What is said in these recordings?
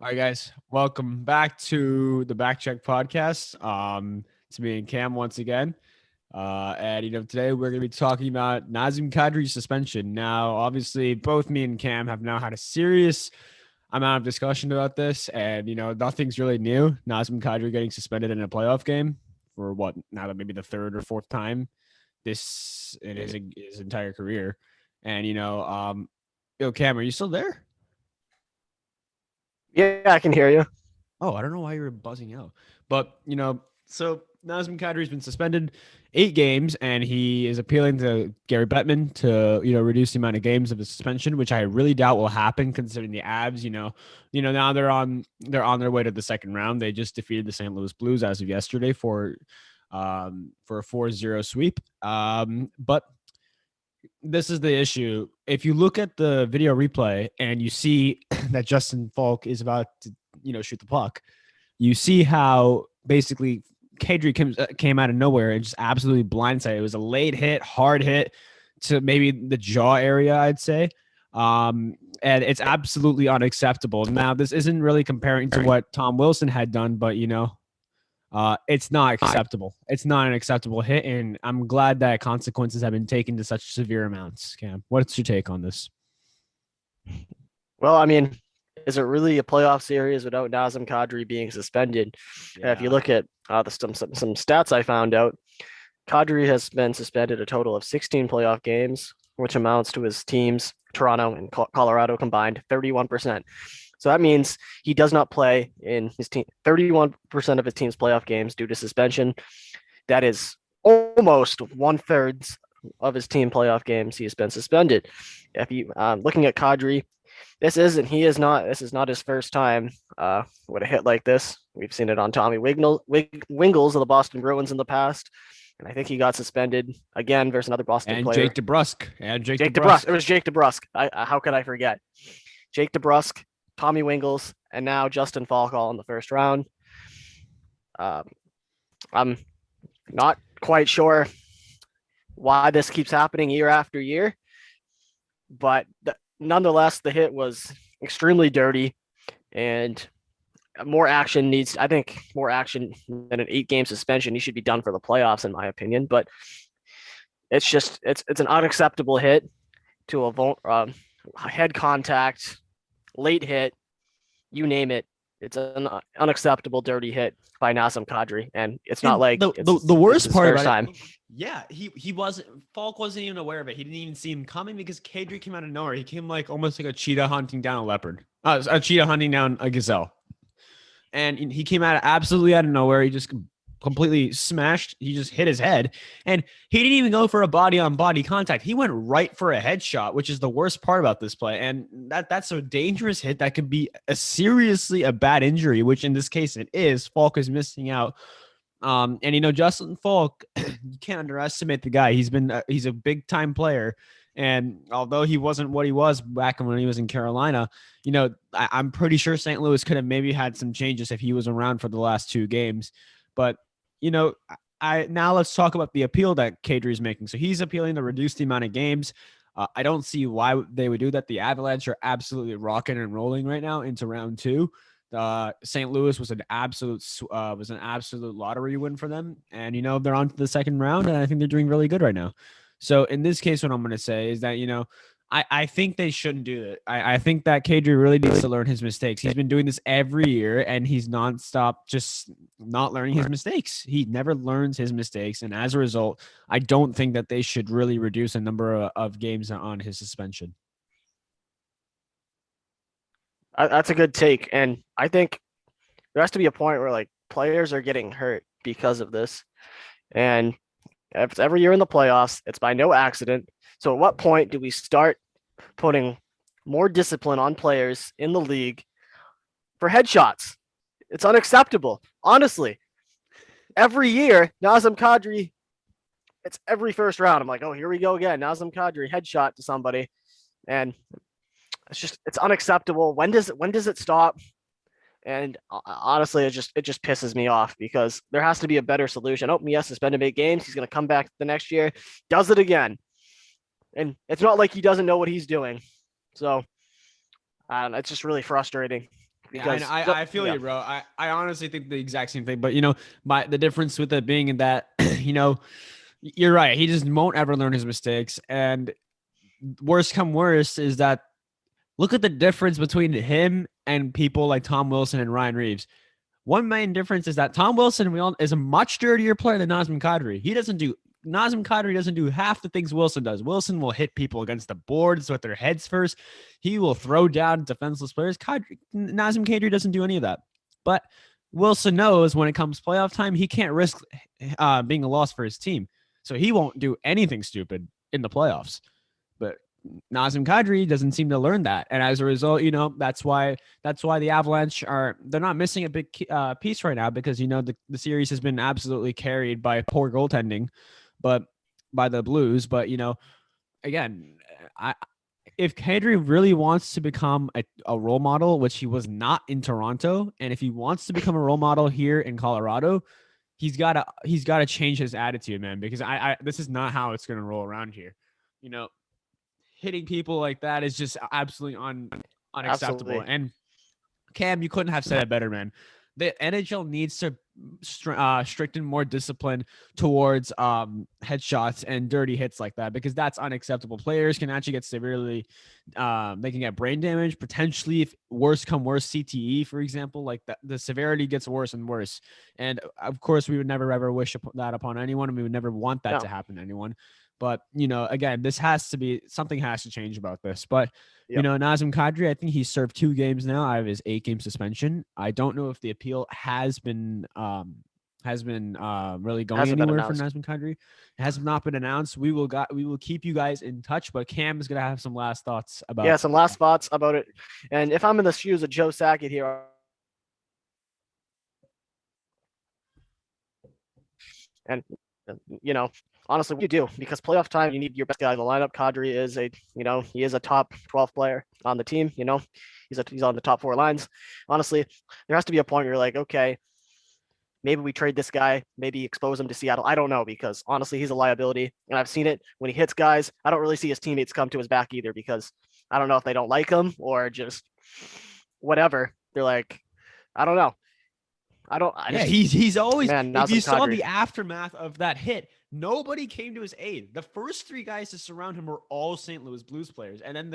All right, guys, welcome back to the Backcheck podcast. It's me and Cam once again. And today we're going to be talking about Nazem Kadri's suspension. Now, obviously, both me and Cam have now had a serious amount of discussion about this, and nothing's really new. Nazem Kadri getting suspended in a playoff game for what now that maybe the third or fourth time this in his entire career. And Cam, are you still there? Yeah, I can hear you. Oh, I don't know why you were buzzing out. But, so Nazem Kadri's been suspended 8 games, and he is appealing to Gary Bettman to, reduce the amount of games of the suspension, which I really doubt will happen considering the Avs, now they're on their way to the second round. They just defeated the St. Louis Blues as of yesterday for a 4-0 sweep. But this is the issue. If you look at the video replay and you see that Justin Falk is about to, shoot the puck, you see how basically Kadri came out of nowhere and just absolutely blindsided. It was a late hit, hard hit to maybe the jaw area, I'd say. And it's absolutely unacceptable. Now, this isn't really comparing to what Tom Wilson had done, but it's not acceptable. It's not an acceptable hit, and I'm glad that consequences have been taken to such severe amounts. Cam, what's your take on this? Well, I mean, is it really a playoff series without Nazem Kadri being suspended? Yeah. If you look at some stats I found out, Kadri has been suspended a total of 16 playoff games, which amounts to his teams, Toronto and Colorado combined, 31%. So that means he does not play in his team 31% of his team's playoff games due to suspension. That is almost 1/3 of his team playoff games he has been suspended. If you looking at Kadri, this is not his first time with a hit like this. We've seen it on Tommy Wingles of the Boston Bruins in the past. And I think he got suspended again versus another Boston player. Jake DeBrusk. Jake DeBrusk. It was Jake DeBrusk. How could I forget? Jake DeBrusk, Tommy Wingles, and now Justin Falk all in the first round. I'm not quite sure why this keeps happening year after year, but nonetheless, the hit was extremely dirty, and more action more action than an 8-game suspension. He should be done for the playoffs, in my opinion. But it's an unacceptable hit to a head contact, late hit, you name it. It's an unacceptable dirty hit by Nazem Kadri, and it's not like the worst part about time. Yeah, Falk wasn't even aware of it. He didn't even see him coming because Kadri came out of nowhere. He came almost like a cheetah hunting down a leopard, a cheetah hunting down a gazelle, and he came absolutely out of nowhere. He just completely smashed. He just hit his head, and he didn't even go for a body-on-body contact. He went right for a headshot, which is the worst part about this play. And that's a dangerous hit that could be a bad injury, which in this case it is. Falk is missing out. And Justin Falk, you can't underestimate the guy. He's a big time player. And although he wasn't what he was back when he was in Carolina, I'm pretty sure St. Louis could have maybe had some changes if he was around for the last 2 games. But now let's talk about the appeal that Kadri is making. So he's appealing to reduce the amount of games. I don't see why they would do that. The Avalanche are absolutely rocking and rolling right now into round 2. St. Louis was an absolute lottery win for them, and they're on to the second round, and I think they're doing really good right now. So in this case, what I'm going to say is that I think they shouldn't do it. I think that Kadri really needs to learn his mistakes. He's been doing this every year, and he's nonstop just not learning his mistakes. He never learns his mistakes, and as a result, I don't think that they should really reduce a number of games on his suspension. That's a good take, and I think there has to be a point where players are getting hurt because of this, and if it's every year in the playoffs, it's by no accident. So at what point do we start putting more discipline on players in the league for headshots? It's unacceptable. Honestly, every year, Nazem Kadri, it's every first round. I'm like, oh, here we go again. Nazem Kadri, headshot to somebody. And it's unacceptable. When does it stop? And honestly, it just pisses me off because there has to be a better solution. Oh, yes, suspended 8 games. He's going to come back the next year, does it again. And it's not like he doesn't know what he's doing. So it's just really frustrating Yeah, and because I feel yeah, you, bro. I honestly think the exact same thing. But the difference with it being that, you're right. He just won't ever learn his mistakes. And worst come worst is that look at the difference between him and people like Tom Wilson and Ryan Reeves. One main difference is that Tom Wilson is a much dirtier player than Nazem Kadri. Nazem Kadri doesn't do half the things Wilson does. Wilson will hit people against the boards with their heads first. He will throw down defenseless players. Nazem Kadri doesn't do any of that. But Wilson knows when it comes playoff time, he can't risk being a loss for his team. So he won't do anything stupid in the playoffs. But Nazem Kadri doesn't seem to learn that, and as a result, that's why the Avalanche they're not missing a big piece right now because the series has been absolutely carried by poor goaltending, but by the Blues. But again, if Kadri really wants to become a role model, which he was not in Toronto, and if he wants to become a role model here in Colorado, he's gotta change his attitude, man, because this is not how it's gonna roll around here. Hitting people like that is just absolutely unacceptable. absolutely. And Cam, you couldn't have said it better, man. The NHL needs to stricten more discipline towards headshots and dirty hits like that because that's unacceptable. Players can actually get severely, they can get brain damage, potentially if worse come worse, CTE, for example, like that. The severity gets worse and worse. And of course, we would never ever wish that upon anyone, and we would never want that to happen to anyone. But, again, something has to change about this. But, Nazem Kadri, I think he served 2 games now out of his 8-game suspension. I don't know if the appeal has been really going anywhere for Nazem Kadri. It has not been announced. We will keep you guys in touch, but Cam is going to have some last thoughts about it. Yeah, some last thoughts about it. And if I'm in the shoes of Joe Sakic here, and honestly, what you do, because playoff time, you need your best guy in the lineup. Kadri is he is a top 12 player on the team. He's on the top 4 lines. Honestly, there has to be a point where you're like, okay, maybe we trade this guy, maybe expose him to Seattle. I don't know, because honestly, he's a liability. And I've seen it when he hits guys. I don't really see his teammates come to his back either, because I don't know if they don't like him or just whatever. They're like, I don't know. He's always, man, if you saw Kadri. the aftermath of that hit, nobody came to his aid. The first 3 guys to surround him were all St. Louis Blues players. And then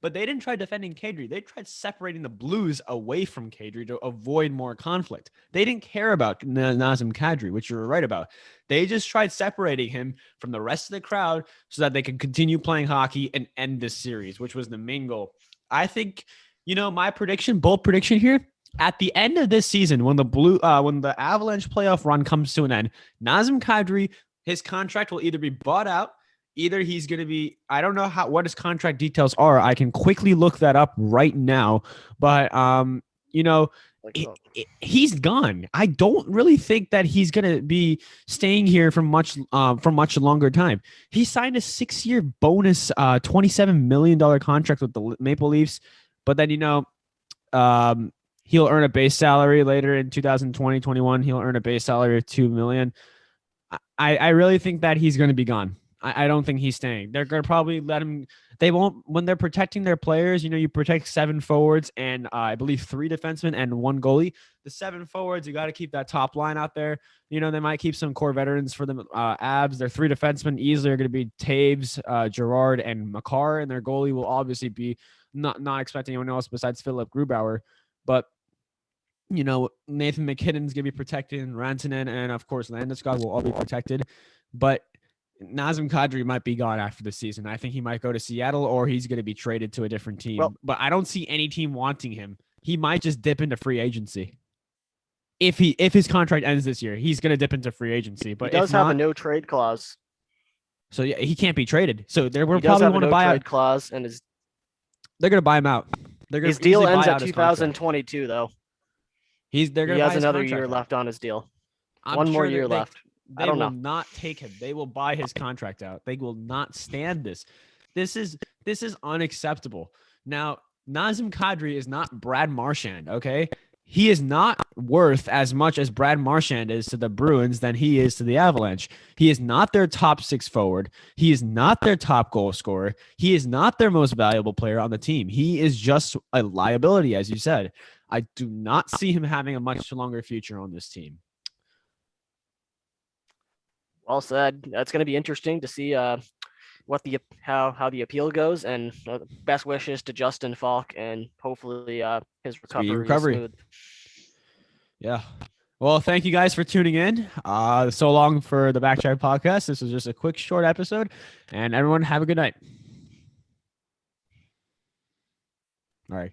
but they didn't try defending Kadri. They tried separating the Blues away from Kadri to avoid more conflict. They didn't care about Nazem Kadri, which you were right about. They just tried separating him from the rest of the crowd so that they could continue playing hockey and end this series, which was the main goal. I think, my bold prediction here, at the end of this season, when the Avalanche playoff run comes to an end, Nazem Kadri, his contract will either be bought out, either he's going to be, I don't know what his contract details are. I can quickly look that up right now, but he's gone. I don't really think that he's going to be staying here for much longer time. He signed a 6-year bonus, $27 million contract with the Maple Leafs, but then he'll earn a base salary later in 2020-21. He'll earn a base salary of $2 million. I really think that he's going to be gone. I don't think he's staying. They're going to probably let him. They won't, when they're protecting their players, you protect 7 forwards and I believe 3 defensemen and 1 goalie. The 7 forwards, you got to keep that top line out there. They might keep some core veterans for the Abs. Their 3 defensemen easily are going to be Taves, Gerard, and Makar, and their goalie will obviously be not expecting anyone else besides Philip Grubauer. But Nathan McKinnon's going to be protected, Rantanen, and of course Landeskog will all be protected. But Nazem Kadri might be gone after the season. I think he might go to Seattle, or he's going to be traded to a different team. But I don't see any team wanting him. He might just dip into free agency. If his contract ends this year, he's going to dip into free agency. But he does have a no trade clause. So yeah, he can't be traded. So they're probably want to buy out clause, and they're going to buy him out. His deal ends at 2022, though. He has another year left on his deal. One more year left. They will not take him. They will buy his contract out. They will not stand this. This is unacceptable. Now, Nazem Kadri is not Brad Marchand, okay? He is not worth as much as Brad Marchand is to the Bruins than he is to the Avalanche. He is not their top 6 forward. He is not their top goal scorer. He is not their most valuable player on the team. He is just a liability, as you said. I do not see him having a much longer future on this team. Well said. It's going to be interesting to see what the how the appeal goes, and best wishes to Justin Falk, and hopefully his recovery is smooth. Yeah. Well, thank you guys for tuning in. So long for the Backtrack Podcast. This was just a quick, short episode, and everyone have a good night. All right.